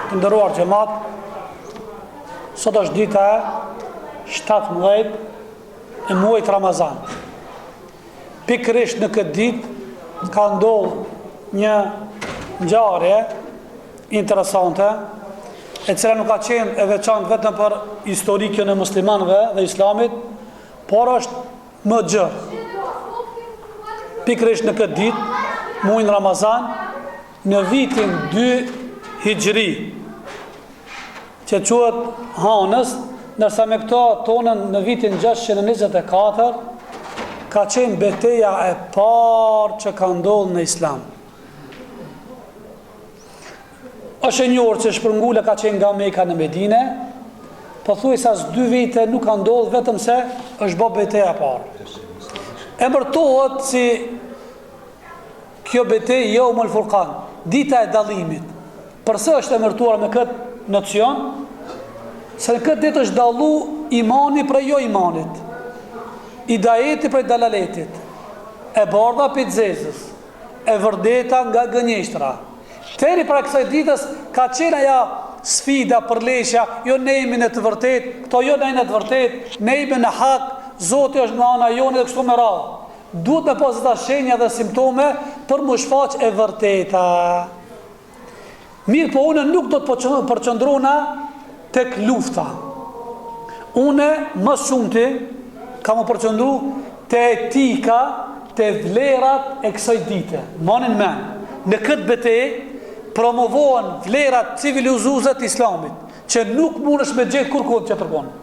Të nderuar xhamat, sot është dita e 17 e muajit Ramazan. Pikërisht në këtë ditë ka ndodhur një ngjarje interesante, e cila nuk ka qenë e veçantë vetëm për historikën e muslimanëve dhe islamit, por është më gjerë. Pikërisht në këtë ditë, muajin Ramazan, në vitin 2 Hijri, që quhet Hanës, ndërsa me këto tonën në vitin 624 ka qenë betejë e parë që ka ndodhur në Islam. Është e njohur që shpërngula ka qenë nga Mekka në Medinë, pothuajse as 2 vite nuk ka ndodhur, vetëm se është bë betejë e parë. Emërtohet si kjo betejë Yawmul Furqan, dita e dallimit. Përse është emërtuar me këtë nocion? Se në këtë ditë është dallu imani prej jo imanit, idajeti prej dalaletit, e bardha për zezës, e vërdeta nga gënjeshtra. Teri para kësaj ditës ka qenë aja sfida, përleshja, jo nejmin e të vërtet, këto jo nejmin e të vërtet, nejmin e hak, Zoti është nga ana jone dhe kështu me radhë. Duhet me pas ata shenja dhe simptome për më shfaq e vërteta. Mirë, po unë nuk do të përqëndrona tek lufta. Unë më shumëti ka më përqëndru te etika, te vlerat e kësaj dite. Manin men, në këtë betejë promovohen vlerat civilizuese të islamit, që nuk mund është me gjithë kërkon që tërkonë.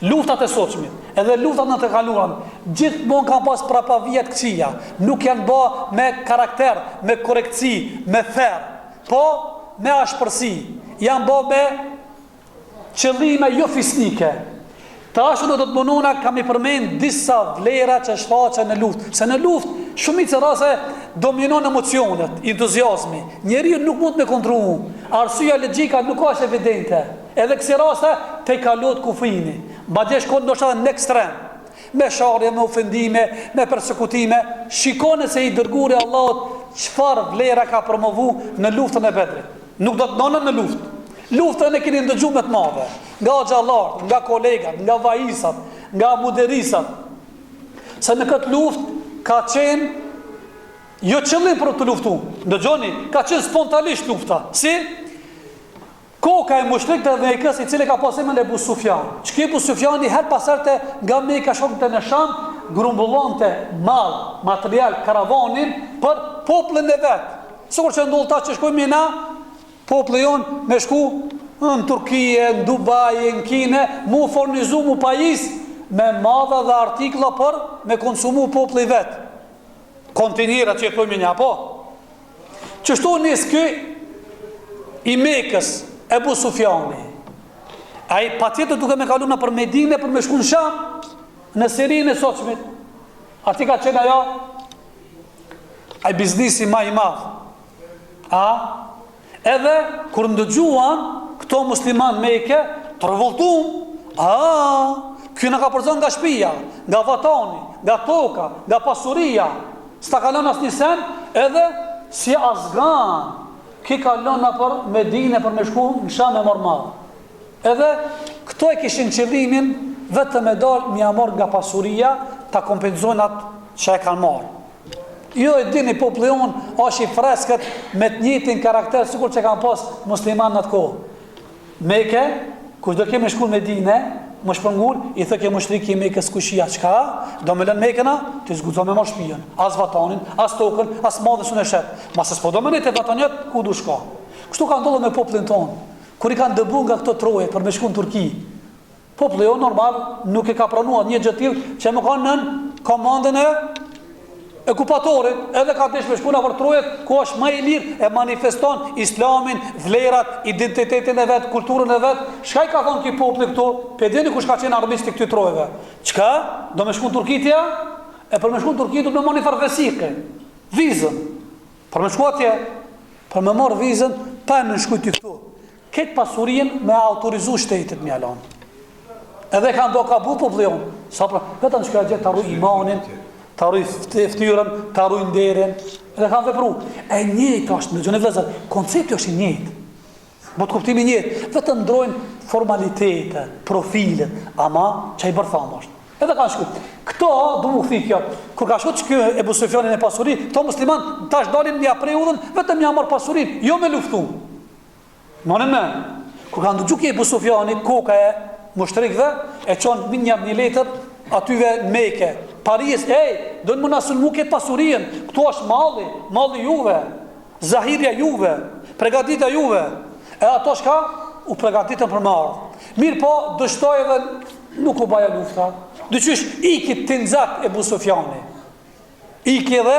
Luftat e sotshmit, edhe luftat në të kaluara, gjithmonë kanë pas prapavija të këqija, nuk janë bë me karakter, me korektësi, me therr, po me ashpërsi, janë bë me qëllime jo fisnike. Tash do të mundona kam i përmend disa vlera që shfaqen në luftë, se në luftë shumica raste dominon emocionet, entuziazmi. Njeriu nuk mund të kontrollu. Arsyeja logjika nuk është evidente. Edhe kësi raste te kalot kufrini. Madje shkon ndoshta në ekstrem. Me sharje, me ofendime, me persekutime. Shikoni se i dërguari i Allahut çfarë vlera ka promovu në luftën e Bedrit. Nuk do të ndonë në luftë. Luftën e keni ndëgjuar më të madhe, nga xhallarët, nga kolegat, nga vajisat, nga muderisat. Se në këtë luftë ka qenë jo qëllim për të luftuar. Dëgjoni, ka qenë spontanisht lufta. Si? Koka e mushrikëve të Mekës, i cili ka pasur me Abu Sufjan. Çka Abu Sufjani her pas herte nga Mekka shkonte në Sham, grumbullonte mall, material, karavanin për popullin e vet. Sikur që ndodh ta që shkojmë na, populli jon me shku në Turqie, në Dubai, në Kinë, mu fornizu, mu pajis me madha dhe artikla për me konsumu populli vet. Kontinera që e thojmë një, apo? Qështu nis ky i Mekës, Abu Sufjani. Ai patjetër duke me kalu në për Medinë, për me shku në Sham, në Sirinë e sotshmit. Ati ka qenë ajo ai biznisi më i madh. A? Edhe kur ndëgjuan këto musliman Mekë të revoltuam, ky na ka përzon nga shtëpia, nga vatani, nga toka, nga pasuria, s'ta kalon asnjë sen, edhe si azgan, ki kalon na për Medinë për me shku në Sham e normal. Edhe këto e kishin qëllimin vetëm e dal mi amor nga pasuria, ta kompenzojnë atë që e kanë marrë. Jo e dini populli jon është i freskët me të njëjtin karakter sikur që kanë pas musliman në atë kohë. Mekë, kush do kemi shkuar në Medinë, më shpërngul, i thë ke mushriki i Mekës kushia çka? Do më lën Mekën, ti zguxon me marr shtëpinë, as vatanin, as tokën, as madhësun e shet. Mos s'po do më ne të vatanjet ku do shko. Kështu ka ndodhur me popullin ton. Kur i kanë dëbuar nga këto troje për me shkuar në Turqi. Populli jon normal nuk e ka pranuar një gjë të tillë që më kanë nën komandën e okupatorit, edhe ka desh me shkuna për trojet, ku është më i lirë, e manifeston islamin, vlerat, identitetin e vet, kulturën e vet. Çka i ka thonë ki populli këtu? Pe dini kush ka qenë armisti këtyre trojeve? Çka? Do me shku në Turqitja? E për me shku në Turqi do të moni farvesike, vizën. Për me shku atje, për me marr vizën, pa më shkuj ti këtu. Këtë pasurien me autorizu shtetit me alon. Edhe kanë do ka bu popullion. Sa pra, vetëm shka gjithë të arruj imanin, të arruj ftyrën, të arruj nderin, edhe kanë vepru. E njëjtë është, në gjënë vlezër, koncepti është i njëjtë. Bot kuptimi njëtë, vetëm ndrojnë formalitete, profile, ama që i bërthamë është. Edhe kanë shku. Këto, du mu këthi kjo, kur ka shku që kjo Ebu Sufjanin e pasurin, këto musliman tash dalin një apre udhën, vetëm një amor pasurin, jo me luftu. Mënën me, kur ka ndëgju kjo Ebu Sufjani, koka e mushtrikve, e qonë një letër, atyve Meke, Paris, do në më nasun mu këtë pasurien, këtu është malli juve, zahirja juve, pregatita juve, e ato shka u pregatitën për marë. Mirë po, dështoj edhe nuk u baja lufta, dyqysh iki Tinzak Ebu Sufjani, iki edhe,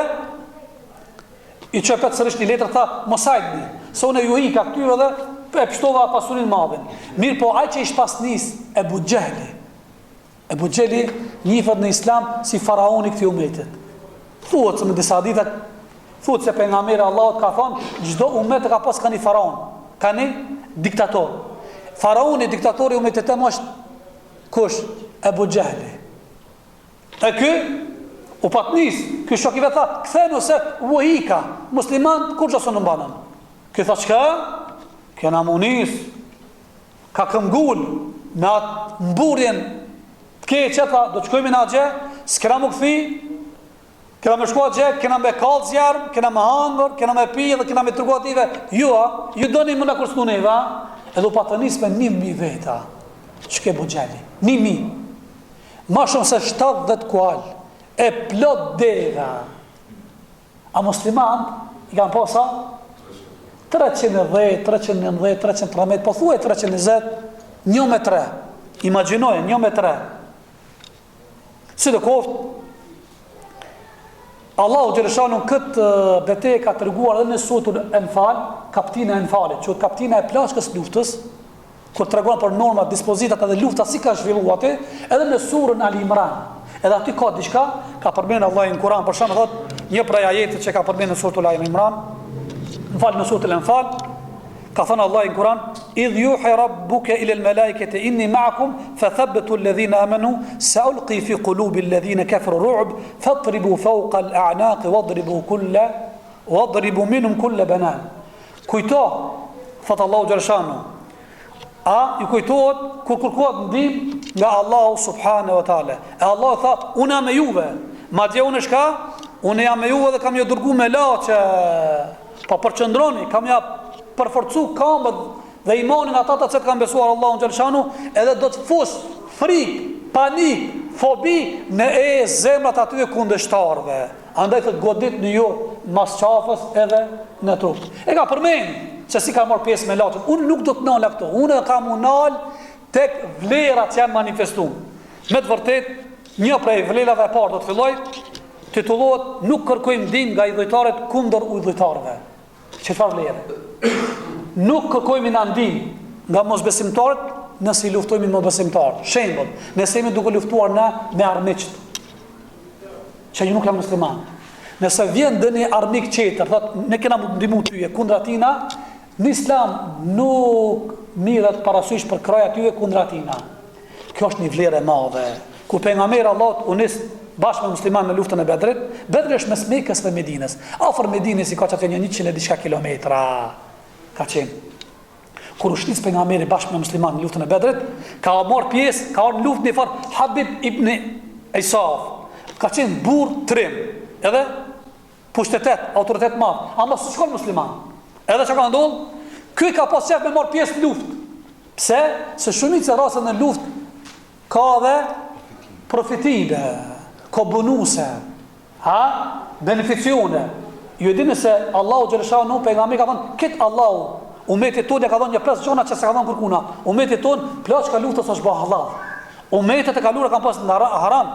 i qëpet sërish një letër, tha, mosajtni, se unë ju ika këtyre dhe, e pështova pasurin madhin. Mirë po, aj që ish pas nis, Ebu Gjehli, Ebu Gjehli njifët në islam si faraoni këti umetit. Thuhet se më disa ditat, thuhet se pejgamberi Allahut ka thonë, çdo umet ka pas ka një faraon, ka një diktator. Faraoni, diktatori umetit tem është kush? Ebu Gjehli. E ky u patnis, ky shokive tha, kthenu se u hika, musliman kur gjasë në mbanën. Ky tha çka? Kena munis, ka këmgull, me atë mburjen keqe, tha, do të shkojmë në agje, s'kena më këthi, kena me shku agje, kena me kallë zjarë, kena me hangër, kena me pi, dhe kena me tërgu ative, ju do një më në kërstu neva, edhe u patënis me 1.000 veta, që ke Bugjeli, 1.000, ma shumë se 70 kual, e plot dega, a musliman, i kanë posa, 310, 311, 313, po thuaj 320, 1 me 3, imaginojë, 1 me 3, si dhe koftë, Allahu Gjereshanu këtë betejë ka treguar edhe në Suratul Enfal, kaptina e Enfalit, që kaptina e plashkës luftës, kur tregon për normat, dispozitat edhe lufta si ka zhvilluar atë, edhe në surën Al Imran. Edhe aty ka diçka, ka përmendur Allahu në Kur'an, për shembull thotë një prej ajeteve që ka përmendur në Suratul Al Imran, në Suratul Enfal, ka thënë Allah në Kur'an, idh yuhi rabbuka ila al-malaikati inni ma'akum fathabbitu alladhina amanu sa'ulqi fi qulubi alladhina kafaru ru'b fatribu fawqa al-a'naq wadribu minhum kull banan. Kujto, thot Allahu Gjereshanu, ju kujtohet kur kërkohet ndihmë nga Allahu subhanahu wa taala. E Allah tha, unë jam me juve, madje unë shka, unë jam me juve dhe kam ju dërguar me laçe, pa përqendroni, kam ja përforcu këmbët dhe imanin ata të cilët kanë besuar Allahun Gjereshanu, edhe do të fus frikë, panik, fobi në zemrat atyre kundërshtarëve. Andaj të godit në ju mas qafës edhe në trup. E ka përmend se si ka marrë pjesë me laçën. Unë nuk do të nala këto. Unë kam unal tek vlerat që janë manifestuar. Me të vërtet, një prej vlerave e parë do të filloj, titullohet nuk kërkojmë ndihmë nga idhujtarët kundër udhëtarëve. Çfarë vlerë? Nuk kërkojmë ndihmë nga mosbesimtarët nëse i luftojmë me mosbesimtarët. Shembull, nëse jemi duke luftuar me armiqt, që ju nuk janë musliman. Nëse vjen dëni armik tjetër, thotë ne kena ndihmu tyje kundra tina, në Islam nuk mirët parasysh për kraja tyje kundra tina. Kjo është një vlerë e madhe. Ku pejgamberi Allahut u nis bashkë me musliman në luftën e Bedrit, Bedri është mes Mekës dhe Medinës. Afër Medinës i ka qenë 100 e diçka kilometra. Ka qenë. Kur u shtis pejgamberi bashkë me musliman në luftën e Bedrit, ka marrë pjesë, ka ardhur në luftë fort Habib ibn Isaf. Ka qenë burr trim, edhe pushtetet, autoritet madh, ama s'u shkon musliman. Edhe çka ka ndodhur, ky ka pas qef me marr pjesë në luftë. Pse? Se shumica raste në luftë ka dhe profitime, ka bonuse, beneficione. Ju e dini se Allahu Gjereshanu pejgamberi ka thënë, "Kit Allahu, umetit tonë ka dhënë një plot gjona që s'ka dhënë kurkuna. Umetit tonë plot ka luftë s'është bë halal. Umetet e kaluara kanë pas haram.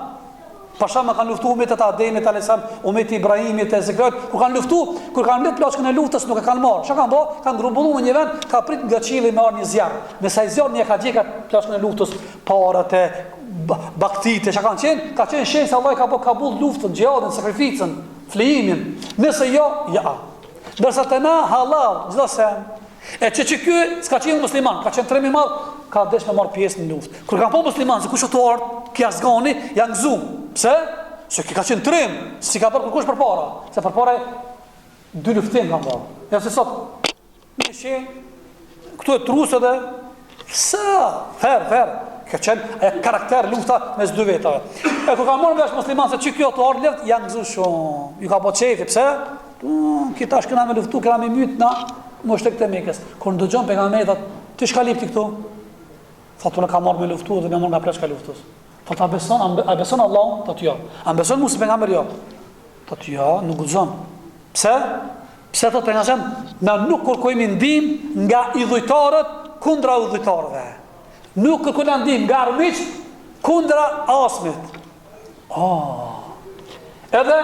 Pasha më kanë luftu umetet e Ademit alayhisalam, umeti Ibrahimit e Zekrit, kur kanë luftu, kur kanë lënë plaçkën e luftës nuk e kanë marrë. Çka kanë bë? Kanë grumbulluar në një vend, ka prit nga qielli me ardh një zjarr. Me sa i zjarri e ka gjetur plaçkën e luftës, parat e baktitë, çka kanë qenë? Ka qenë shenjë se Allah ka bë kabull luftën, xhihadin, sakrificën, flimin. Nëse jo, ja. Ndërsa të na halal, çdo sen. E që ky s'ka qenë musliman, ka qenë trem i madh, ka desh me marr pjesë në luftë. Kur kanë po musliman, se kush u ardh, kja zgani, janë gëzuar. Pse? Se ka qenë trim, si ka bërë kërkush për para. Se për para 2 luftim kanë bërë. Ja se sot, një shenë, këtu e trusë dhe fer ka qenë karakter lufta mes dy vetave. E ku ka marrë vesh musliman se që kjo të orë left, janë gëzu shumë, ju ka po qefi, pse? Kita shkëna me luftu, këna me mytë na, më shtek të Mekës. Kur në dëgjon pejgamberi thot, ti shka lipti këtu? Thot, unë ka marrë me luftu dhe me marrë nga pleshka luftus. Thot, a beson Allah? Thot, jo. A beson Musa pejgamberi? Jo. Thot, jo, nuk guxon. Pse? Pse thot pejgamberi, na nuk kërkojmë ndihmë nga idhujtarët kundra udhëtarëve. Nuk kërkojmë ndihmë nga armiqt kundra asmit. Edhe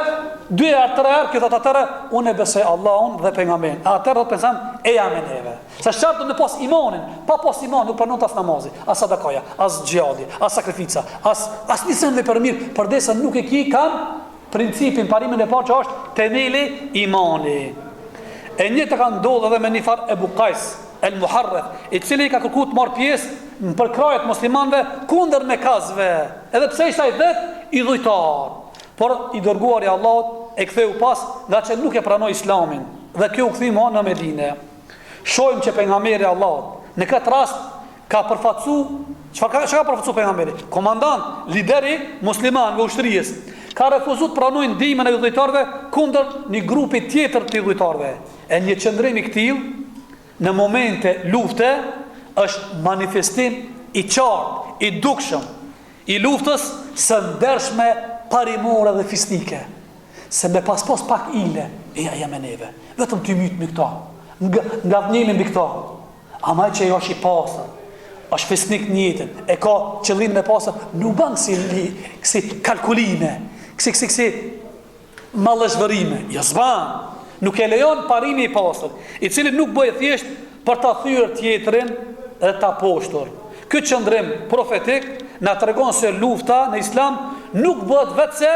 2 herë 3 herë këtë atëre unë e besoj Allahun dhe pejgamberin. Atëherë do të pensam e jam me neve. Se shartë në pas imanin, pa pas iman nuk pranon as namazi, as sadakaja, as xhihadi, as sakrifica, as nisën dhe për mirë, përdesë nuk e ki kanë principin parimin e parë që është temeli imani. E një të kanë ndodhur edhe me një far Ebu Qais el-Muharrith, i cili ka kërkuar të marrë pjesë në përkrajet muslimanëve kundër Mekazve, edhe pse ishte ai vet idhujtar. Por i dërguari i Allahut e ktheu pas nga që nuk e pranoi Islamin dhe kjo u kthi më në Medinë. Shohim që pejgamberi i Allahut në këtë rast ka përfaqësu, çka ka përfaqësu pejgamberi? Komandant, lideri muslimanëve ushtrisë, ka refuzuar të pranojë ndihmën e udhëtarëve kundër një grupi tjetër të udhëtarëve. E një qëndrim i këtill në momente lufte është manifestim i qartë, i dukshëm i luftës së ndershme parimore dhe fisnike. Se me pas pak ile, ja me neve. Vetëm ty mytë me këta. Nga dhënjemi mbi këta. Ama që jo është i pasër, është fisnik njëtën, e ka qëllim me pasër, nuk banë kësi kalkulime, kësi malëshvërime. Jo zbanë. Nuk e lejon parimi i pasër, i cili nuk bëjë thjesht për ta thyrë tjetërin dhe ta poshtur. Këtë qëndrim profetik na tregon se lufta në Islam nuk bëhet vetëse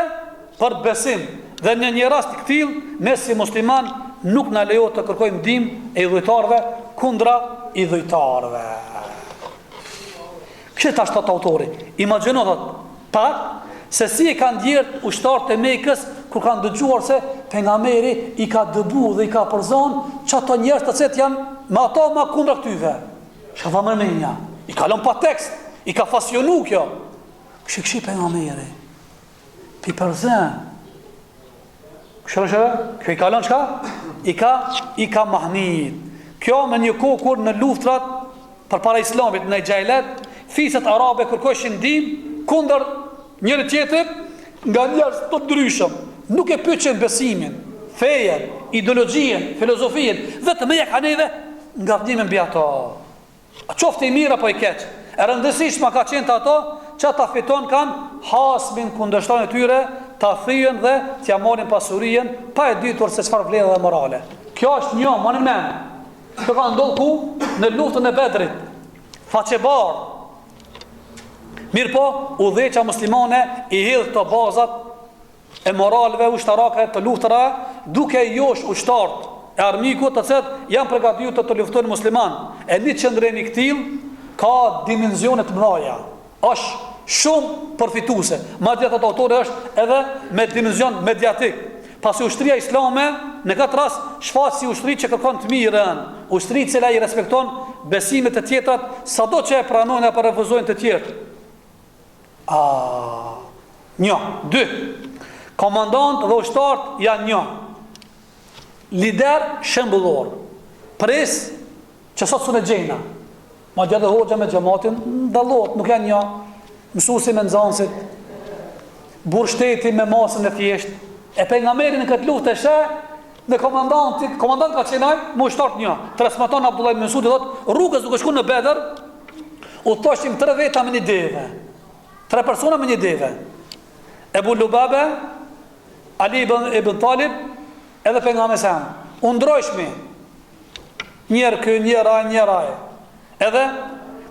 për besim. Dhe në një rast të tillë, ne si musliman nuk na lejohet të kërkojmë ndihmë e idhujtarëve kundra idhujtarëve. Kështu tash thot autori, imagjino pak se si e kanë ndjerë ushtarët e Mekës kur kanë dëgjuar se pejgamberi i ka dëbu dhe i ka përzon çato njerëz të cilët janë me ato ma kundra këtyve. Çka tha mërmenja? I kalon pa tekst, i ka fasionu kjo. Kështu pejgamberi. Pi përzën. Kështu kjo i kalon çka? I ka mahnit. Kjo me një kohë kur në luftrat përpara Islamit në Xhailet, fiset arabe kërkojshin ndihmë kundër njëri tjetër nga njerëz të ndryshëm. Nuk e pyetën besimin, fejen, ideologjin, filozofin, vetëm e kaneve nga vdimin mbi ato. A qoftë i mirë apo i keq? E rëndësishme ka qenë ato që ta fiton kanë hasmin kundërshtarin e tyre, ta thyen dhe t'ia marrin pasurinë pa e ditur se çfarë vlerë dhe morale. Kjo është një monument. Kjo ka ndodhur ku? Në luftën e Bedrit. Faqebar. Mirë po, udhëheqja muslimane i hidh të bazat e moraleve ushtarake të luftëra, duke josh ushtarët e armikut të cilët janë përgatitur të luftojnë musliman. E një qëndrim i këtill ka dimensione të mëdha. Është shumë përfituese. Madje ato autori është edhe me dimension mediatik. Pasi ushtria islame në këtë rast shfaq si ushtri që kërkon të mirën, ushtri që i respekton besimet e tjetrat, sado që e pranojnë apo refuzojnë të tjerë. 1, 2. Komandant dhe ushtarët janë 1. Lider shembullor. Pres që sot sunë gjena. Ma gjë dhe hoxha me xhamatin dallohet, nuk janë 1. Mësuesi me nxënësit, burrshteti me masën e thjeshtë. E pejgamberi në këtë luftë në komandant ka qenë më ushtarët 1. Transmeton Abdullah ibn Mesudi thotë, rrugës duke shkuar në Bedër, u thoshim 3 veta me një deve. 3 persona me një deve. Ebu Lubabe, Ali ibn Talib, edhe pejgamberi sa. U ndrojshmi. Njërë kë, njërë raj. Edhe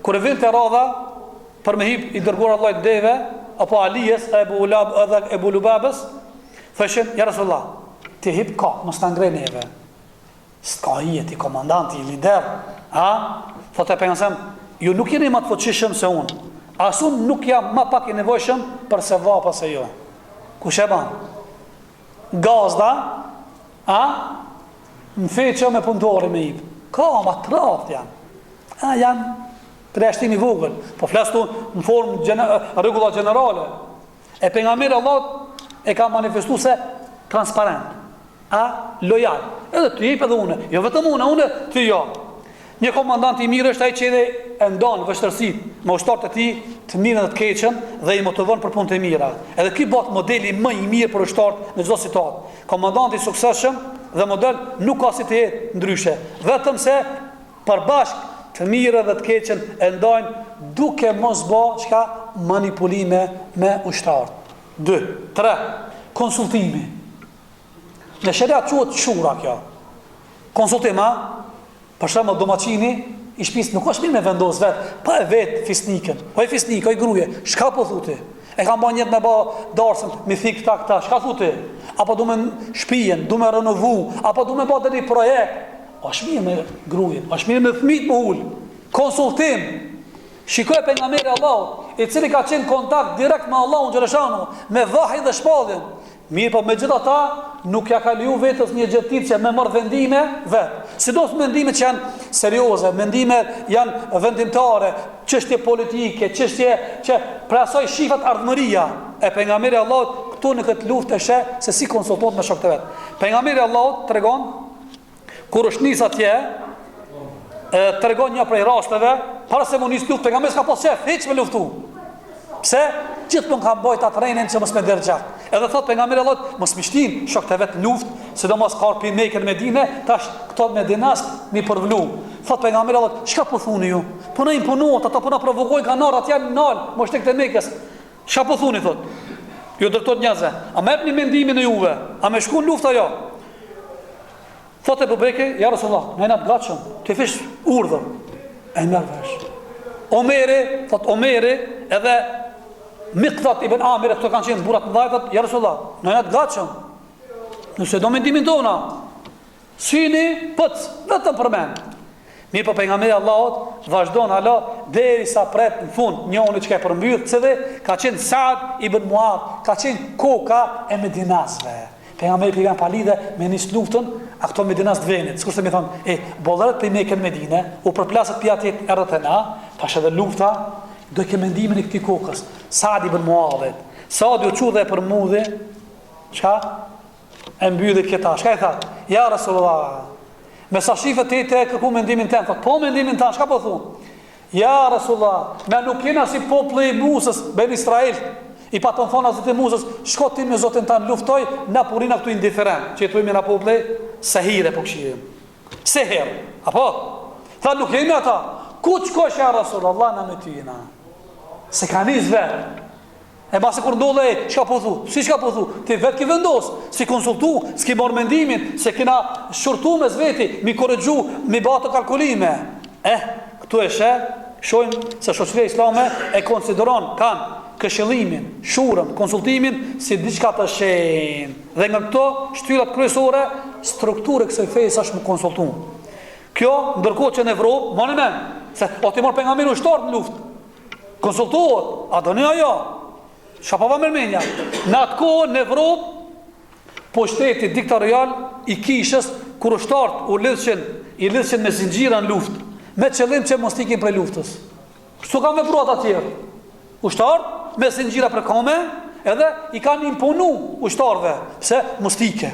kur vjen te radha për me hip i dërguar Allahut deve apo Alijes edhe Ebu Lubabes, thëshin, ja Rasulullah, ti hip ka, mos ta ngre neve. S'ka jeti komandanti, i lider. Thotë pejgamberi, ju nuk jeni më të fuqishëm se unë. As unë nuk jam më pak i nevojshëm për se vapa se jo. Kush e ban? Gazda, në feqë me pëndori me hip. Ka, ma të raft janë. janë përjashtimi vogël, po flastu në formë rregulla gjenerale. E pejgamberi Allah e ka manifestuar se transparent, lojal. Edhe ti jep edhe unë, jo vetëm unë ti jo. Një komandant i mirë është ai që e ndon vështirësitë me ushtarët e tij të mirën dhe të keqen dhe i motivon për punët e mira. Edhe ky bëhet modeli më i mirë për ushtarët në çdo situatë. Komandanti i suksesshëm dhe model nuk ka si të jetë ndryshe, vetëm se përbashkë të mirë dhe të keqen e ndajnë duke mos bë çka manipulime me ushtarët. 2, 3. Konsultimi. Në sheria quhet shura kjo. Konsultim, për shembull domaçini i shtëpisë nuk është mirë me vendos vetë, pa e vetë fisnikën. O e fisnik, o i gruaje, çka po thotë? E kam bën jetë me bë darsën, mi thik këta, çka thotë? Apo du me shtëpinë, du me renovu, apo du me bë deri projekt. Është mirë me gruajen, është mirë me fëmijët me ul. Konsultim. Shikoj pejgamberi Allahut, i cili ka qenë kontakt direkt me Allahun xhaleshanu, me vahi dhe shpalljen. Mirë, po megjithatë nuk ja ka leju vetës një gjë tjetër që me marr vendime vetë. Sidos mendime që janë serioze, mendime janë vendimtare, çështje politike, çështje që prasoj shifat ardhmëria. E pejgamberi Allahut këtu në këtë luftë e sheh se si konsultohet me shokët e vet. Pejgamberi Allahut tregon kur është nis atje, tregon një prej rasteve, para se mu nis luftë, pejgamberi s'ka pas shef, hiç me luftu. Pse? Gjithmonë ka bajt atë rrenin që mos me dërgjak. Edhe thot pejgamberi Allahut, mos më shtin shokët e vet në luftë, sidomos ka pi Mekën në Medinë, tash këto Medinas mi përvlu. Thot pejgamberi Allahut, çka po thuni ju? Po na imponuat, ata po na provokojnë kanar atje në nal, mos tek te Mekës. Çka po thuni thot? Ju dërtot njerëzve, a më jepni mendimin e juve? A më shkon lufta jo? Thot Ebu Bekri, ja Rasulullah, ne na gatshëm, ti fish urdhër. E merr vesh. Omeri edhe Miqdat ibn Amir, këto kanë qenë burrat më dhajtat, ja Rasulullah, ne na gatshëm. Nëse do mendimin tona, syni vetëm për men. Mirë, po pejgamberi Allahut vazhdon hala derisa pret në fund njëri që ka përmbyll, se ka qenë Saad ibn Muad, ka qenë koka e Medinasve. Pejgamberi pigan palidhe me nis luftën, a këto Medinas të venit. Sikur se më thon, bollërat për Mekën Medinë, u përplasët pjatit errëtena, tash edhe lufta do ke mendimin e këtij kokës. Saad ibn Muadit. Saad u çu dhe për mudhi, çka? E mbylli këta. Çka i tha? Ja Rasulullah. Me sa shifët ti të kërku mendimin tënd, thot, po mendimin tënd, çka po thon? Ja Rasulullah, na nuk jena si populli i Musës, ben Israil. I patën thonë a zotin Musës, shko ti me zotin tanë luftoj, na purina këtu indiferent, që i thujme na populli, sehire po këshirë. Seher, apo? Tha nuk jemi ata, ku qkosh ja Rasulullah na me tyjena? Se ka nis vetë. E base kur ndodhe, çka po thu? Si çka po thu? Ti vetë ki vendos, si konsultu, s'ki marrë mendimin, se kina shurtu me zveti, mi korrigju, mi batë kalkulime. Këtu e shohim se shoqëria islame e konsideron kanë këshillimin, shurën, konsultimin si diçka të shenjtë. Dhe nga këto shtyllat kryesore, struktura kësaj feje është më konsultu. Kjo ndërkohë që në Evropë, moni men, se o ti marr pejgamberin ushtar në luftë. Konsultohet, a doni ajo? Shapava mërmenja. Në atë kohë në Evropë, pushteti diktatorial i kishës kur ushtarët i lidhshin me zinxhira në luftë, me qëllim që mos ikin prej luftës. Kështu kanë vepruar ata të tjerë. Ushtarët me zinxhira për kome, edhe i kanë imponu ushtarëve se mos ike.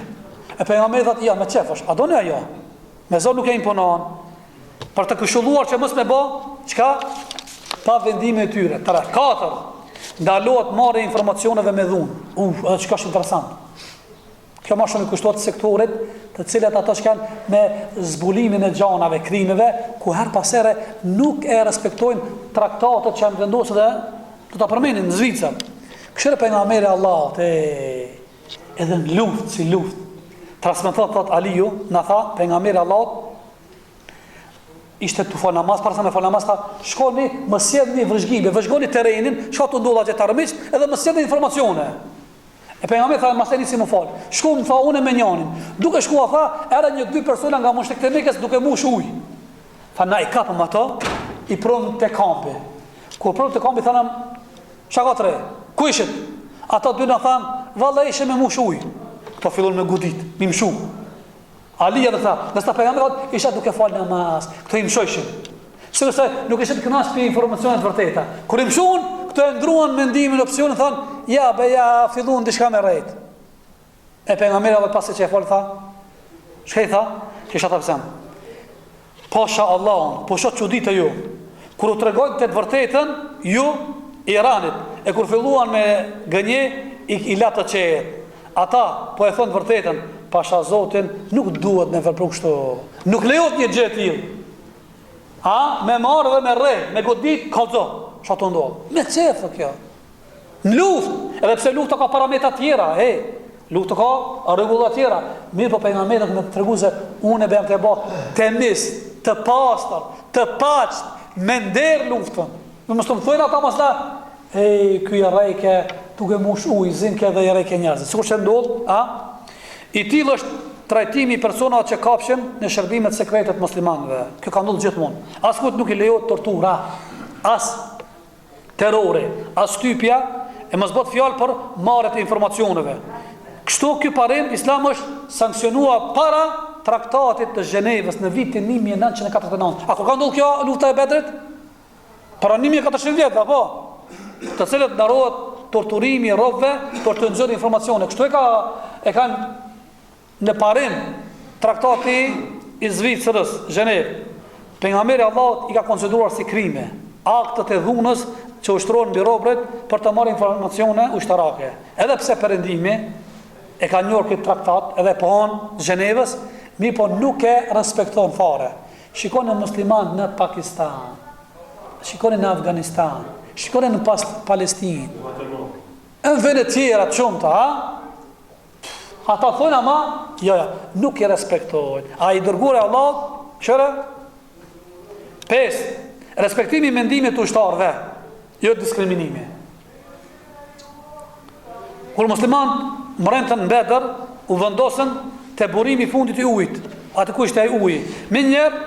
E pejgamberi thotë, ja, me çefash, a doni ajo? Me zot nuk e imponon. Për të këshilluar që mos me bë, çka? Pa vendime e tyre. 4. Ndalohet marrja e informacioneve me dhunë. Edhe çka është interesant. Kjo më shumë i kushtohet sektorit, të cilat ata kanë me zbulimin e gjanave, krimeve, ku her pas here nuk e respektojnë traktatet që janë vendosur dhe do ta përmendin në Zvicër. Këshire pejgamberi Allahut, edhe në luftë si luftë. Transmeton thot Aliu, na tha pejgamberi Allahut, ishte të fal namaz, para se me fal namaz, tha, shkoni, më sjellni vëzhgime, vëzhgoni terrenin, çka të ndodha gjatë armiqt, edhe më sjellni informacione. E pejgamberi tha, mos e nisi më fal. Shkoj, më tha, unë me njanin. Duke shkuar, tha, era 1-2 persona nga mushtek të Mekës duke mush ujë. Tha, na i kapëm ato, i pron te kampi. Kur pron te kampi, thanam, çka ka tre? Ku ishit? Ata dy na than, valla ishe me mush ujë. Kto fillon me godit, mi mshu. Ali edhe tha, nësta pejgamberi isha duke fal namaz, këto i mshojshin. Se nuk ishte të kënaq për informacionet vërteta. Kur i mshun, këto e ndruan mendimin, opsionin, thonë, ja, fillun diçka me rrejt. E pejgamberi edhe pasi që e fol tha, çka i tha? Kisha ta pësem. Pasha Allahun, po shoh çuditë ju. Kur u tregojnë të vërtetën, ju Iranit, e kur filluan me gënje, i la të qejet. Ata, po e thonë vërtetën, pasha Zotin, nuk duhet në vepru kështu. Nuk lejohet një gjë e tillë. Me marrë dhe me rre, me godit, kallzo. Çfarë të ndodh? Me çefë kjo. Në luftë, edhe pse lufta ka parametra tjera, lufta ka rregulla tjera. Mirë, po pejgamberi më tregu se unë e bëjmë të bëj temis, të pastër, të paqt, me nder luftën. Më mos të më thojnë ata mos la, ky e rrejke, duke mush ujë, zinke dhe i rrejke njerëzit. Sikur që ndodh, I tillë është trajtimi i personave që kapshin në shërbimet sekrete të muslimanëve. Kjo ka ndodhur gjithmonë. Askujt nuk i lejohet tortura, as terrori, as shtypja, e mos bëhet fjalë për marrjet e informacioneve. Kështu ky parim Islam është sankcionuar para traktatit të Gjenevës në vitin 1949. A ku ka ndodhur kjo lufta e Bedrit? Para 1400 vjet, apo? Të cilët ndarohet torturimi i robëve për të nxjerrë informacione. Kështu e kanë në parim traktati i Zvicrës, Gjenevë. Pejgamberi Allahut i ka konsideruar si krime aktet e dhunës që ushtrohen mbi robët për të marrë informacione ushtarake. Edhe pse perëndimi e ka njohur këtë traktat edhe pohon Gjenevës, mirë po nuk e respekton fare. Shikoni muslimanët në Pakistan, shikoni në Afganistan, shikoni në Palestinë, në vende tjera të shumta, ata thonë ama, nuk i respektojnë. A i dërguar e Allah, qëre? 5. Respektimi mendimit të ushtarëve, jo diskriminimi. Kur musliman mrentën në Bedër, u vendosën të burimi fundit i ujit, atë ku ishte ai uji. Me njerë,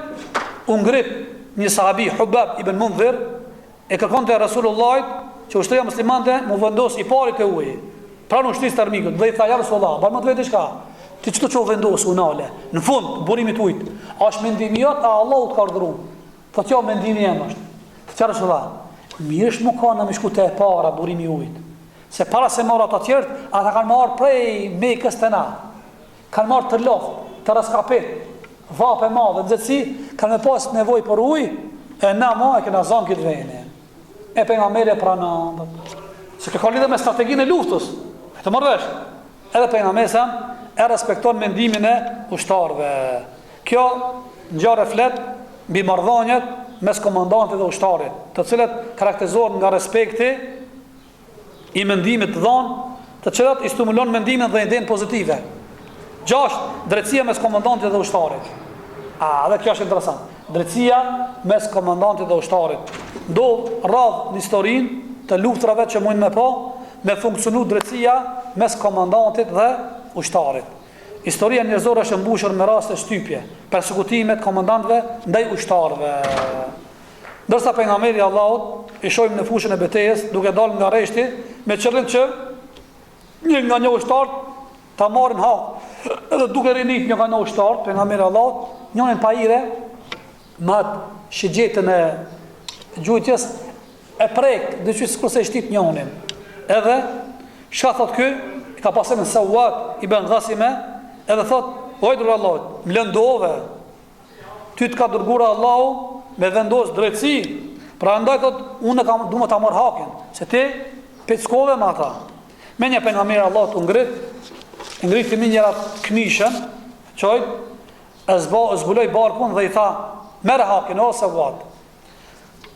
u ngrit një sahabi, Hubab ibn Mundhir, e kërkon të Rasulullahit, që ushtria muslimante mu vendos i parit e uji. Pra në shtisë të armikët, dhe i tha, ja Rasulullah, barë më të vete shka, ti që të që vendosë unale, në fund, burimit ujtë, a është mendimi jot, a Allah u të ka ardhëru, të tjo mendimi jem është, të tja Rasulullah, mirë është më ka në me shku të e para, burimi ujtë, se para se marë ato tjertë, ata kanë marë prej Mekës të na, kanë marë të loftë, të raskapit, vape madhe, nëzëtësi, kanë me pas nevoj për ujë, e na ma e këna zanë këtë vene, e pejgamberi pranon, se kjo ka lidhe me strategjinë e luftës. Të mërvesh, edhe pejgamberi e respekton mendimin e ushtarëve. Kjo ngjarë flet mbi marrëdhëniet mes komandantit dhe ushtarit, të cilët karakterizohen nga respekti i mendimit të dhënë, të cilat i stimulon mendimin dhe idenë pozitive. 6. Drejtësia mes komandantit dhe ushtarit. Dhe kjo është interesant. Drejtësia mes komandantit dhe ushtarit. Ndodh rradh në historinë të luftrave që mund me me funksionu drejtësia mes komandantit dhe ushtarit. Historia njerëzore është mbushur me raste shtypje, persekutime të komandantëve ndaj ushtarëve. Ndërsa pejgamberi Allahut i shohim në fushën e betejës duke dalë nga rreshti me qëllim që një nga një ushtar ta marrin hak. Edhe duke rinit një nga një ushtar, pejgamberi Allahut njërin pajire me atë shigjetën e gjujtjes e prek, dhe që s'kurse i shtit njënin. Edhe, shka thot kë, ka pasën në Sawat i ben Ghasime, edhe thot, ojdur Allahut, më lëndove, ty të ka dërgura Allahu me vendos drejtësi, pra ndaj thot, unë du më ta marr hakin, se ti peckove me ata. Me një pejgamberi Allahut u ngrit të minjerat këmishën, qojt, e zbuloj barkun dhe i tha, merë hakin, o Sawat.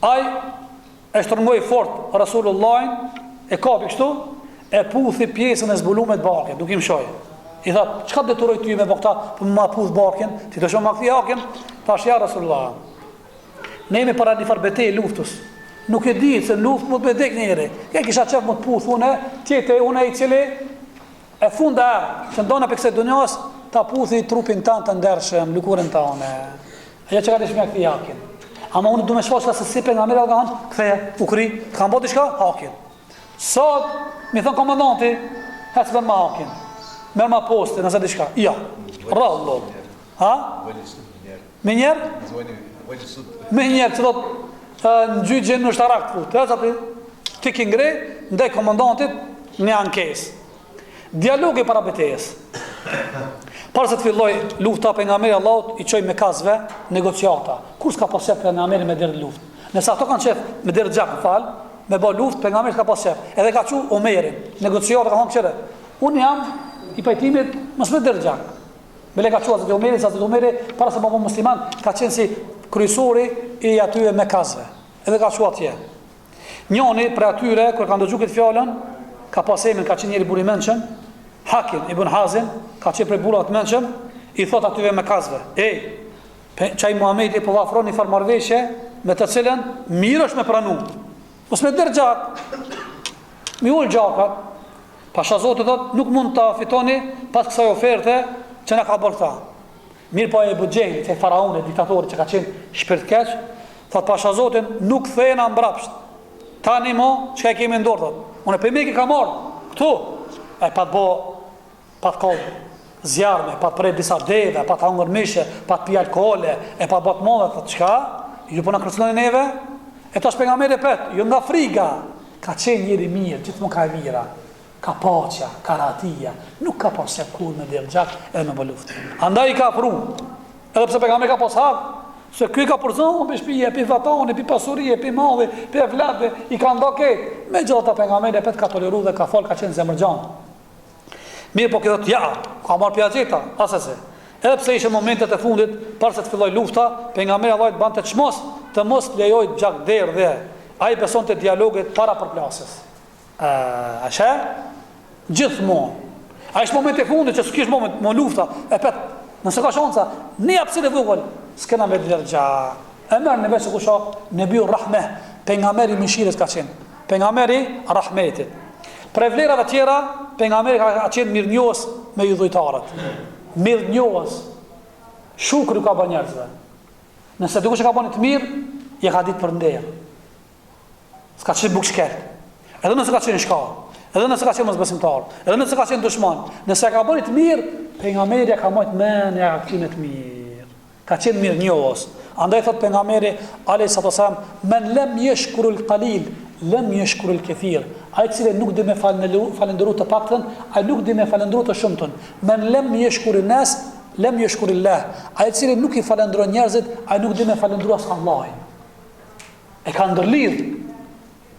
Aj, e shtrëngoj fort Rasulullahin, e kapi kështu, e puthi pjesën e zbulumet barkën, duke im shoj. I tha, çka deturoj ty me bëkta për ma puth barkën, ti të shumë ma këthi hakin, thash ja Rasulullah. Ne jemi para një farë betejë luftës. Nuk e di se luftë më të bedek njëri. Ke kisha qef më të puth, une i cili e funda që ndona për kësaj dunjas, ta puthi trupin tanë të ndershëm, lukurën tane. Aja që ka të shme këthi hakin. Ama unë du me shfaqë se si pejgamberi ka thënë, ktheje, u kri, të kanë bërë diçka, hakin. Sot, mi thon komandanti, hec vën ma hakin. Merr ma poste, nëse diçka. Ja. Rrallë. Ha? Me njerë? Me njerë që do të në gjyqën në shtarak të fut. Ti ki ngre, ndaj komandantit një ankes. Dialogi para betejës. Para se të filloj lufta, pejgamberi Allahut i çoi me kazve negociata. Kur s'ka pas shef pejgamberi me derë luftë. Nëse ato kanë shef me derë xhak me bë luftë, pejgamberi s'ka pas shef. Edhe ka thënë Omerin, negociata ka thonë çere. Unë jam i pajtimit mos me derë xhak. Me le ka thënë Hazreti Omeri, sa Omeri para se bëu musliman, ka qenë si kryesori i atyre me kazve. Edhe ka thënë atje. Njëri për atyre kur kanë dëgjuar këtë fjalën, ka pas emrin, ka qenë njëri buri mençëm, Hakim ibn Hazim, ka qenë prej burrave të mençëm, i thot atyve me kazve: çaj Muhamedi po afron një farmarrëveshje me të cilën mirë është me pranu. Mos me der gjak. Mi ul gjakat. Pasha Zoti thot, nuk mund ta fitoni pas kësaj oferte që na ka bërë ta. Mirë po e Buxheli, te faraoni, diktatori që ka qenë shpirtkeq, thot pasha Zotin, nuk thena mbrapsht. Tani mo, çka kemi në dorë thot. Unë pe mik e kam marrë këtu. E pa të bo, pa të kohë zjarme, pa të prej disa deve, pa të hangër mishe, pa të pi alkohole, e pa të modhe, thot çka? Ju po na kërcënoni neve? E tash pejgamberi pet, jo nga friga, ka qenë njëri mirë, gjithmonë ka e mira. Ka paqja, ka rahatia, nuk ka pas kur me derë gjak edhe me bë luftë. Andaj i ka pru. Edhe pse pejgamberi ka pas hak, se ky ka përzon me shtëpi, pi vatani, pi pasuri, pi malli, pi evlade, i ka ndoke. Megjithatë pejgamberi pet ka toleruar dhe ka fol, ka qenë zemërgjan. Mirë po këtë ja, ka marrë pjaqeta, asese. Edhe pse ishe momentet e fundit, para se të filloj lufta, pejgamberi Allahut bante çmos të mos lejoj gjak derë dhe ai besonte dialoget para përplasjes. A shë? Gjithmonë. A ishtë moment e fundit që s'kish moment më lufta, e pet, nëse ka shanca, një apsin e vogël, s'kena me dirë gjak. E mërë në veç e kusha, Nebiu Rahme, pejgamberi mishires ka qenë, pejgamberi Rahmetit. Pre vlerave tjera, pejgamberi ka qenë mirënjohës me idhujtarët. Mirënjohës. Shukri ka bën njerëzve. Nëse dikush e ka bënë të mirë, je ka ditë për nderë. S'ka qenë bukshket. Edhe nëse ka qenë shka, edhe nëse ka qenë mosbesimtar, edhe nëse ka qenë dushman, nëse ka bënë të mirë, pejgamberi ka marrë mend e aktinë të mirë. Ka qenë mirënjohës. Andaj thot pejgamberi alayhi salatu wasalam, men lam yashkurul qalil lam yashkurul kathir. Ai cili nuk dhe me falendëru të paktën, ai nuk dhe me falendëru të shumtën. Men lam yashkurun nas lam yashkurillah. Ai cili nuk i falendëron njerëzit, ai nuk dhe me falendëru as Allahin. E ka ndërlidh.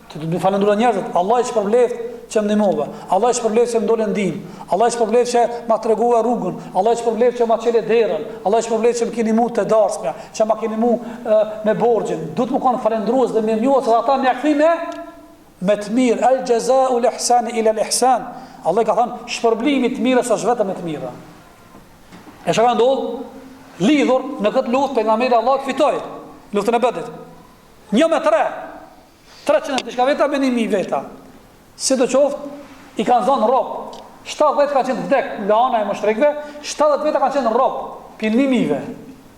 Të dhe me falendëru njerëzit, Allah i shpërbleft që më ndihmove, Allah i shpërbleft që më dole ndihmë, Allah i shpërbleft që ma tregua rrugën, Allah i shpërbleft që ma çelë derën, Allah i shpërbleft që më keni mu të darsmja, që ma keni mu me borxhin. Duhet më kanë falendërues dhe mirënjohës, dhe ata më jakthime me të mirë, el jazau l-ihsani ila l-ihsan. Allah i ka thënë, shpërblimi të mirës është vetëm me të mira. E çka ndodh? Lidhur në këtë luftë pejgamberi Allah fitoi luftën e Bedrit. 1-3 diçka veta me 1000 veta. Si do qoftë, i kanë zonë rob. 70 ka qenë vdek nga ana e mushrikëve, 70 veta kanë qenë rob, për 1000-ve.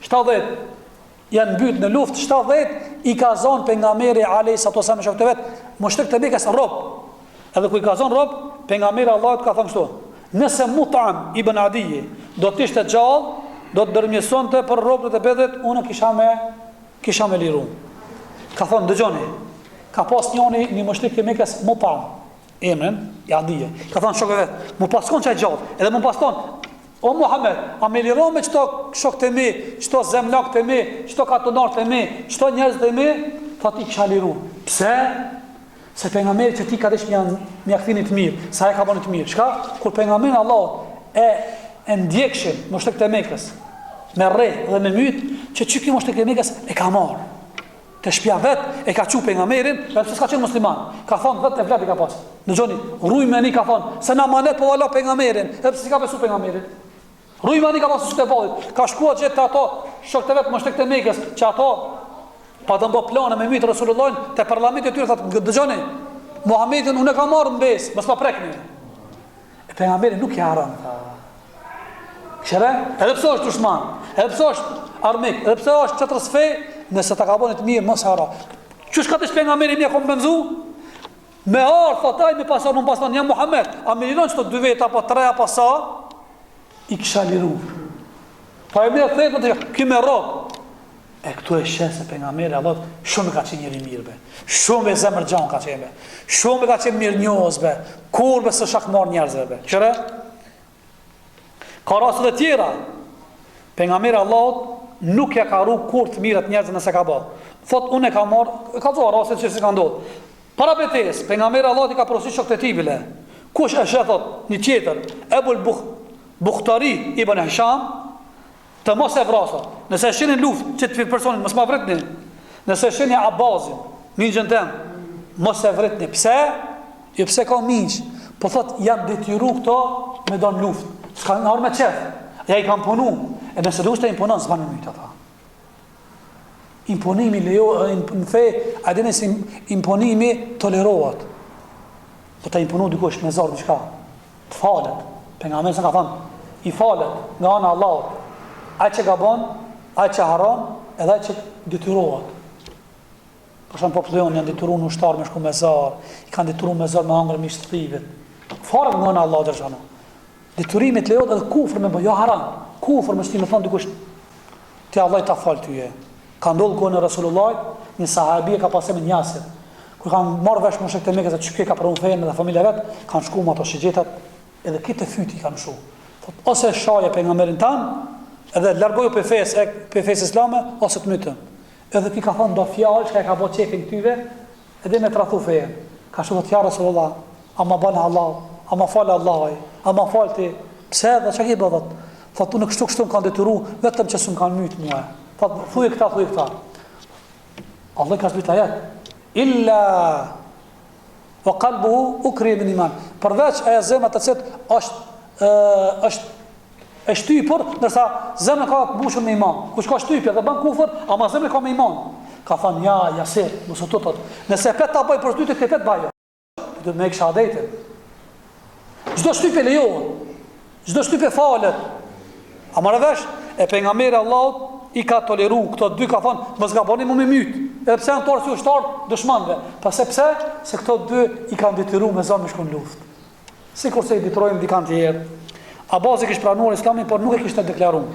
70 janë mbyt në luftë, 70 i ka zonë pejgamberi alayhi salatu wasallam shokët vet, mushrikët e Mekës rob. Edhe ku i ka zonë rob, pejgamberi Allahut ka thënë kështu: nëse Mutam ibn Adi do të ishte gjallë, do të dërmjesonte për robët e Bedrit, unë kisha me liru. Ka thonë, dëgjoni, ka pas një mushrik i Mekës Mutam, emrin i Adije. Ka thonë shokëve vet, mu paskon çaj gjallë, edhe mu paskon: o Muhammed, a me liro me qëto shokët e mi, qëto zemlakët e mi, qëto katonarët e mi, qëto njerëzët e mi? Thot i kisha liru. Pse? Se pejgamberi që ti ka desh mi akthini të mirë, sa e ka bënë të mirë. Shka? Kur pejgamberi Allah e ndjekshin mushrikët e Mekës me rreth dhe me myt, që çiki mushrikët e Mekës e ka marrë. Të shpja vet e ka çu pejgamberin, pse s'ka qenë musliman. Ka thonë vetë vlat i ka pas. Dëgjoni, rrujmeni ka thonë, se na manet po valla pejgamberin, edhe pse s'ka besu pejgamberin. Rrujmeni ka pasur të vallit. Ka shkuar gjetë ato shokët e vet mushrikët e Mekës, që ato pa të mbo plane me mytë Resulullahin te parlamenti i tyre, thotë dëgjoni, Muhamedit unë e kam marrë në besë, mos ma prekni. E pejgamberi nuk i haron. Këshire? Edhe pse është dushman, edhe pse është armik, edhe pse është çetërës fe, nëse ta ka bënë të mirë mos haro. Çu shka të pejgamberi më ka benzu? Me ardh thotaj me pason un pason ja Muhammed, a më liron çto 2 vjet apo 3 apo sa? I kisha liru. Pa e mirë thënë të ky me rob. E këtu e shenë se pejgamberi Allah shumë ka qenë njëri mirë be. Shumë e zemër gjanë ka qenë be. Shumë ka qenë mirë njohës be. Kur be së shakmar njerëzve be. Qëre? Ka rastet e tjera. Pejgamberi Allah nuk ja ka ru kur të mirët njerëzve nëse ka bërë. Thot unë e ka marë, ka zohë rastet që si ka ndodhë. Para betes, pejgamberi Allah i ka prosi shok të tibile. Kush e shë thot një tjetër, Ebul Bukhtari ibn Hisham, të mos e vrasat. Nëse e sheni luft që të personin, mos ma vritni. Nëse e sheni Abazin, mingjën tem, mos e vritni. Pse? Jo pse ka mingjë. Po thot, janë detyru këto me do në luft. S'ka në orë me qef. Ja i kam punu. E nëse luft e imponon, s'ban në mytë ata. Imponimi lejo, në fe, a dine si imponimi tolerohat. Po ta imponu dikush me zarë diçka. Të falet. Për nga mesën ka thonë, i falet nga anë Allahut. Ai që gabon, ai që haron, edhe ai që detyrohet. Për shembull popullon janë detyruar në ushtar me shku me zar, i kanë detyruar me zar me hangër mish të thivit. Fare nga ana Allah dërshano. Detyrimet lejohet edhe kufër me bë, jo haram. Kufër më shtim të thon dikush ti Allah ta fal tyje. Ka ndodhur ku në Rasulullah, një sahabi ka pasur me Yasir. Kur kanë marrë vesh mushek të Mekës atë çka ka pranuar fen dhe familja vet, kanë shkuar me ato shigjetat, edhe këtë fyti kanë shku. Thot ose shaje pejgamberin tan, edhe largoju për fesë islame, ose të mytën. Edhe ki ka thonë do fjallë, që ka bo qefin tyve, edhe me të rathu fejën. Ka shumë të ja Rasulullah, ama banë Allah, ama falë Allah, ama falë ti, pse dhe që ki bëdhët? Thotë, unë kështu më kanë detyru, vetëm që së më kanë mytë mua. Thotë, thuj këta. Allah ka zbita jetë. Illa, o kalbuhu, u krije min iman. Përveç e zemë të cëtë është e shtypur, nërsa zemra ka të mbushur me iman. Kush ka shtypje dhe bën kufër, ama zemra ka me iman. Ka thënë ja, Yasir, mos u thotë. Nëse pet ta bëj për shtypje, ti pet bajo. Do me shahadetin. Çdo shtypje lejohet. Çdo shtypje falet. A marrë vesh e pejgamberi Allahut i ka toleru këto dy, ka thënë mos gaboni më me myt. Edhe pse janë torë si ushtar dëshmanëve. Pse se këto dy i kanë detyruar me zonë me shkon luftë. Sikurse i detyrojmë dikant tjetër. Abazi kishte pranuar Islamin, por nuk e kishte deklaruar.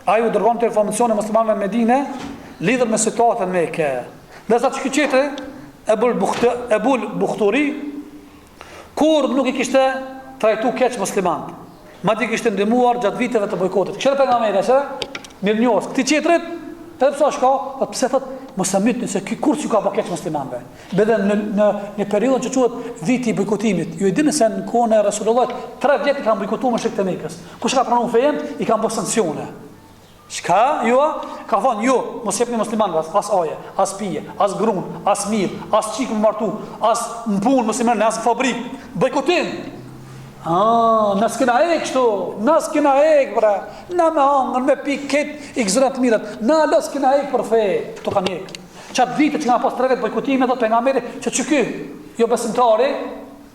Ai u dërgon të informacione muslimanëve në Medinë lidhur me situatën me Mekë. Ndërsa çka qete Ebul Bukhtari kur nuk i kishte trajtuar keq muslimanët. Madje kishte ndihmuar gjatë viteve të bojkotit. Kishte pejgamberi se mirënjohës. Këti qetrit, edhe pse shka, pse thot mos e mytni se ky kurs ju ka bërë keq muslimanëve. Bedhe në periudhën që quhet viti i bojkotimit. Ju e dini se në kohën e Rasulullah 3 vjet i kanë bojkotuar mushrik të Mekës. Kush ka pranuar fejen, i kanë bërë sanksione. Çka? Ju ka thonë ju, mos jepni muslimanëve as aje, as pije, as grun, as mirë, as çik më martu, as në punë mos i merrni as në fabrikë. Bojkotim. Nësë kena kështu, nësë kena bre, na me hangër, me piket i këzërat mirat, na lësë kena për fe, këto kanë Qatë vite që nga pas 3 vetë bojkotime, dhe të pejgamberi, që ky, jo besimtari,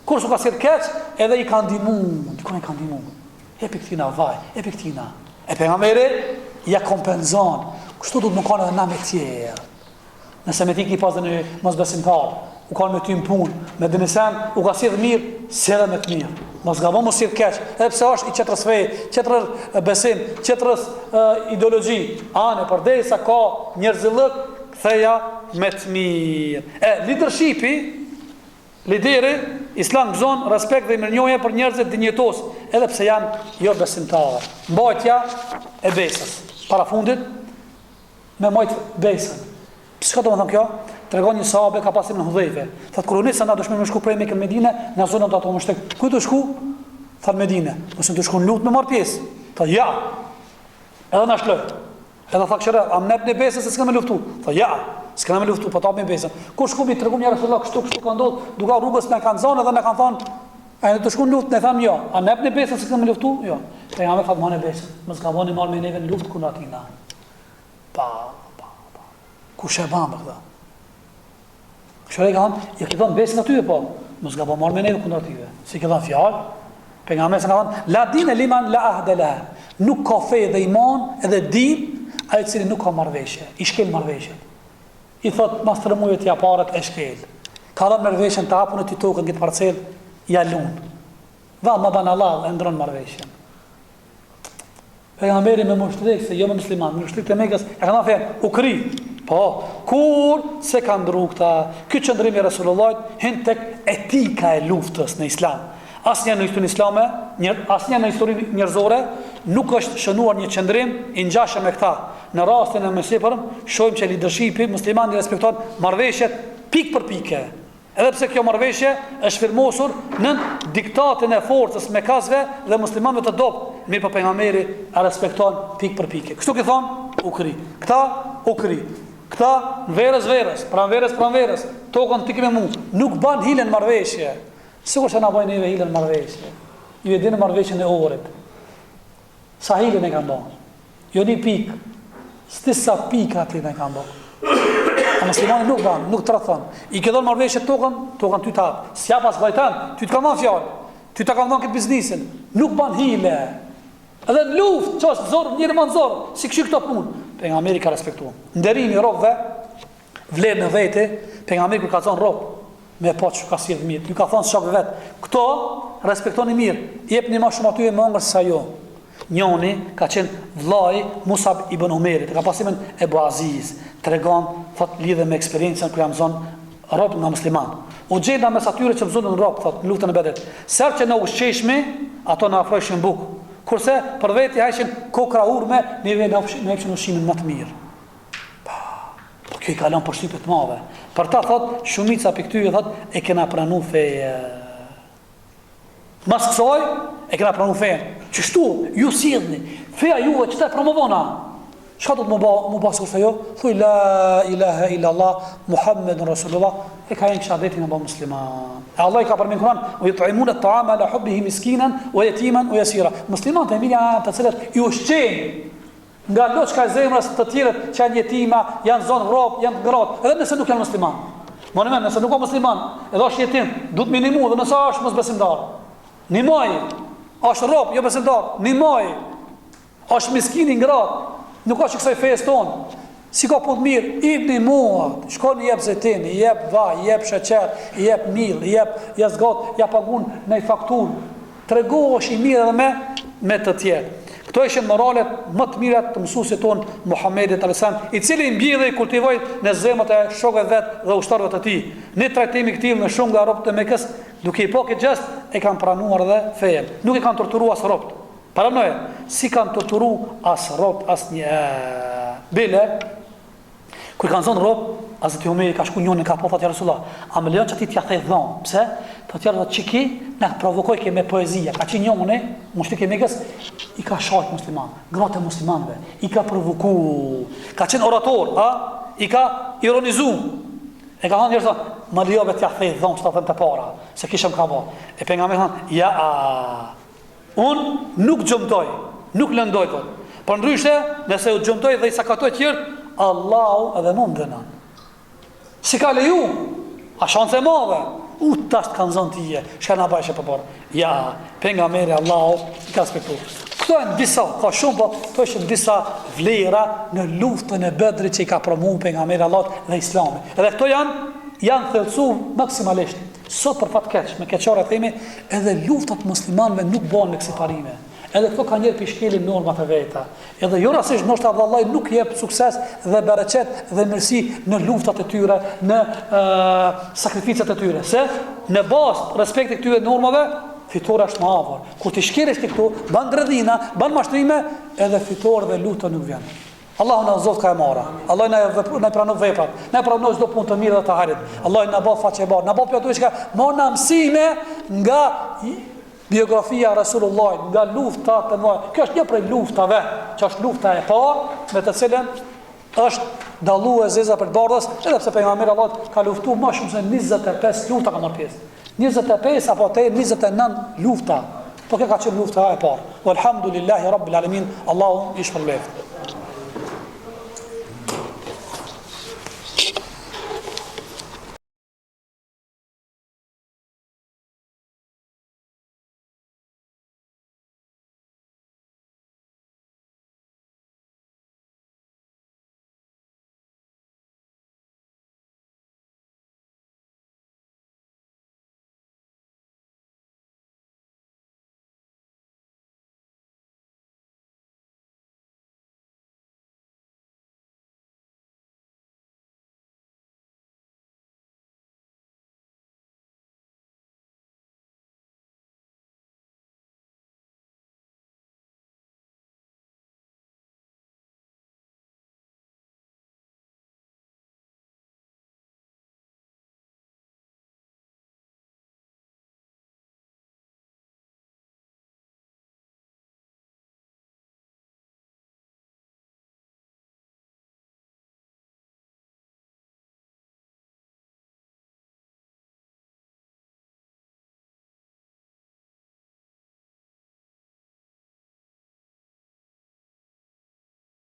kur su ka sjetë keq, edhe i kanë dimu, epi këtina vaj, epi këtina. E pejgamberi, ja kompenzon, kështu du të më kanë edhe na me tjerë. Nëse me ti ki pas dhe në mos besimtar, u kanë me ty në punë, me dënisen, u ka sjetë mirë, sjetë me të mirë. Mos gabon mos sjetë keq, edhe pse është i qetrës fej, qetrës besim, qetrës ideologji, anë përderisa ka njerëzillëk, ktheja me të mirë. Leadershipi, lideri, Islam gëzon respekt dhe mirënjohje për njerëzit dinjetos, edhe pse janë jo besimtarë. Mbajtja e besës. Para fundit, me majt besën. Çka do të thonë kjo? Tregon një sahabe ka pasur në Hudhejfe. Thotë kur unisën na dëshmojmë të shku prej Mekë në Medinë, na zonën do ato më shtek. Ku do shku? Thotë Medinë. Mos do shkon lut me marr pjesë. Thotë ja. Edhe na shloj. Edhe tha këshira, am nep në besën se s'kemë luftu. Thotë ja, s'kemë me luftu, po ta me besën. Kur shku mi tregom ja Resulullah kështu ka ndodhur, duka rrugës na kanë zonë dhe na kanë thonë, a ne do shkon lut, ne tham jo. A nep në besën se s'kemë luftu? Jo. Pejgamberi thotë marrë besën. Mos gaboni marr me neve në luftë ku natina. Kush e ban këta? Këshore i kanë, ja ki thonë besin atyve po, mos gabon marrë me neve kundër atyve. Si ki thonë fjallë, pejgamberi ka thonë, la dine liman la ahdela, nuk ka fe dhe iman edhe din, a i cili nuk ka marrveshje, i shkel marrveshje. I thotë, mas 3 muajve t'ja parët e shkel. Ka dhe marrveshjen të apun e t'i tokën këtë parcel, ja lunë. Va, ma ban Allah, e ndronë marrveshjen. Pejgamberi me mushrikë, jo me musliman, me mushrikë të Mekës, e kanë thënë u kri. Po, kur se kanë ndru këta, ky qëndrim i Resulullahit hin tek etika e luftës në Islam. Asnjë në historinë islame, asnjë në historinë njerëzore nuk është shënuar një qëndrim i ngjashëm me këta. Në rastin e mësipërm, shohim që leadershipi muslimani respekton marrëveshjet pikë për pikë. Edhe pse kjo marrëveshje është firmosur në diktatin e forcës me kasve dhe muslimanëve të dobët, mirë po pejgamberi e respekton pikë për pikë. Kështu që thon, u kri. Këta u kri. Këta verës, pranverës, tokën tiki me mu. Nuk ban hilen marrëveshje. Sigur që na bojnë neve hilen marrëveshje. Ju e dinë marrëveshjen e orit. Sa hilen e kanë bërë. Jo një pikë. Stisa pika aty ne kanë bërë. A muslimani nuk ban, nuk tradhon. I ke dhënë marrëveshje tokën ty ta hap. S'ja pas vajtan, ty të ka marrë fjalë. Ty ta ka dhënë këtë biznesin. Nuk ban hile. Edhe në luftë, ços zor, njëri më zor, si kështu këto punë. Pejgamberi ka respektuar. Nderimi i robëve, vlerën e vetë, pejgamberi kur ka thënë rob, me pa çu ka sjell mirë. Ju ka thënë shokëve vet, këto respektoni mirë. Jepni më shumë aty më ngër se ajo. Njoni ka qenë vllai Musab ibn Umerit, ka pasimin Ebu Aziz, tregon thot lidhe me eksperiencën kur jam zon rob nga musliman. U gjenda mes atyre që mësuan rob thot në luftën e Bedrit. Sër që na ushqeshmi, ato na afrojshin bukë. Kurse për vetë hajshin kokra urme, neve na hapshin ushqimin më të mirë. Po kjo I kalon për shtypje të mëdha. Për ta thot shumica piktyje thot e kena pranuar feje. Mas kësaj e kena pranuar fejen. Qështu, ju sillni, feja juve që ta promovona. Çka do të më bë kur fejo? Thuaj la ilaha illa Allah, Muhammedun Rasulullah, e ka një shahadetin e bë musliman. Allah I ka përmendur Kur'an, "Wa yut'imuna at-ta'ama ala hubbihi miskinan wa yatiman wa yasira." Muslimanët e mirë të cilët I ushqejnë nga loçka e zemrës të tjerët që janë jetima, janë zonë rob, janë gratë, edhe nëse nuk janë musliman. Monë nëse nuk ka musliman, edhe është jetim, duhet minimu dhe nëse është mosbesimdar. Nimoj, është rob, jo besimdar, nimoj. Është miskin I ngrat, nuk ka që kësaj fejes tonë. Si ka punë mirë, ibni muat, shkon I jep zetin, I jep vaj, I jep sheqer, I jep mill, I jep jazgot, ja pagun në fakturë. Tregohesh I mirë edhe me të tjerë. Këto ishin moralet më të mira të mësuesit ton Muhamedit sallallahu I cili mbjellë I kultivoi në zemrat e shokëve vet dhe ushtarëve të tij. Në trajtimi I këtij me shumë nga robët e Mekës, duke I pa këtë gjest, e kanë pranuar dhe fejen. Nuk e kanë torturuar as robët. Paranoje, si kanë torturuar as robët as një bile. Kur kanë zonë robë, Hazreti Omeri ka shku njënin ka po thotë Rasulullah, a më lejon që ti t'ja thej dhon? Pse? Të tjerë thotë çiki, na provokoi ke me poezia. Ka qenë njëri, mushrik I Mekës, I ka shajt musliman, gratë muslimanëve, I ka provoku. Ka qenë orator, I ka ironizu. E ka thënë njerëz, më lejove t'ja thej dhon çfarë thënë të para, se kishëm ka bë. E pejgamberi thonë, ja, unë nuk xhumtoj, nuk lëndoj thotë. Por ndryshe, nëse u xhumtoj dhe I sakatoj të tjerë, Allahu edhe më ndëna. Si ka leju, a shanse e madhe, tash kanë zonë tije, shka na bajshe përpër. Ja, pejgamberi Allahu I ka respektuar. Këto janë disa, ka shumë, po këto janë disa vlera në luftën e Bedrit që I ka promuar pejgamberi Allahu dhe Islami. Edhe këto janë thellësuar maksimalisht. Sot për fat keq, me keqore themi, edhe luftat muslimanëve nuk bëhen me separime. Edhe këto kanë njerë pishkelin normat e veta. Edhe jo rasisht ndoshta vallai nuk jep sukses dhe bereqet dhe mirësi në luftat e tyre, në sakrificat e tyre. Se në bazë respekti këtyre normave, fitore është më afër. Kur ti shkelesh ti këtu, ban dredhina, ban mashtrime, edhe fitore dhe luta nuk vjen. Allahu na zot ka e marra. Allah na pranon veprat. Na pranon çdo punë të mirë dhe të harit. Allah na bëf faqe bardh. Na bëf ato që mona mësime nga biografia Rasulullah, nga lufta të mëdha. Kjo është një prej luftave, që është lufta e parë me të cilën është dalluar zeza për të bardhës, edhe pse pejgamberi Allah ka luftuar më shumë se 25 lufta ka marrë pjesë. 25 apo 29 lufta. Po kjo ka qenë lufta e parë. Walhamdulillahi rabbil alamin. Allahu I shpërblet.